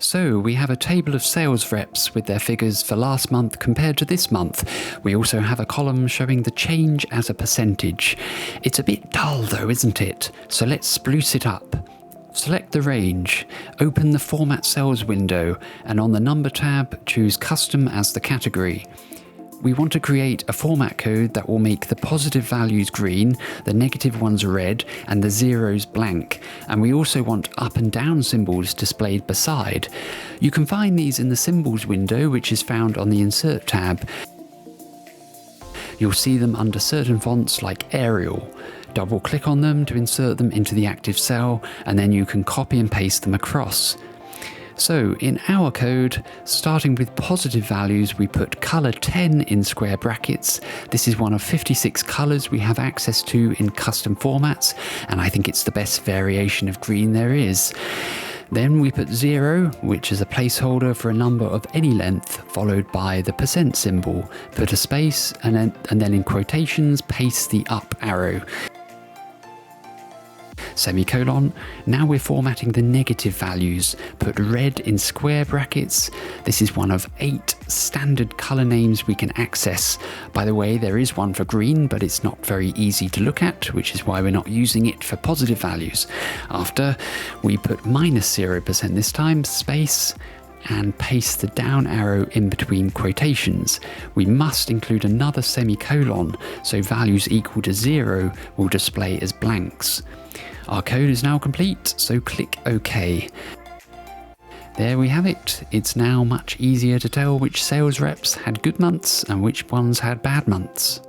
So we have a table of sales reps with their figures for last month compared to this month. We also have a column showing the change as a percentage. It's a bit dull though, isn't it? So let's spruce it up. Select the range, open the Format Cells window, and on the Number tab, choose Custom as the category. We want to create a format code that will make the positive values green, the negative ones red, and the zeros blank. And we also want up and down symbols displayed beside. You can find these in the Symbols window, which is found on the Insert tab. You'll see them under certain fonts like Arial. Double click on them to insert them into the active cell, and then you can copy and paste them across. So in our code, starting with positive values, we put color 10 in square brackets. This is one of 56 colors we have access to in custom formats, and I think it's the best variation of green there is. Then we put 0, which is a placeholder for a number of any length, followed by the % symbol. Put a space, and then in quotations, paste the up arrow. Semicolon. Now we're formatting the negative values. Put red in square brackets. This is one of 8 standard color names we can access. By the way, there is one for green, but it's not very easy to look at, which is why we're not using it for positive values. After, we put -0% this time, space, and paste the down arrow in between quotations. We must include another semicolon, so values equal to 0 will display as blanks. Our code is now complete, so click OK. There we have it. It's now much easier to tell which sales reps had good months and which ones had bad months.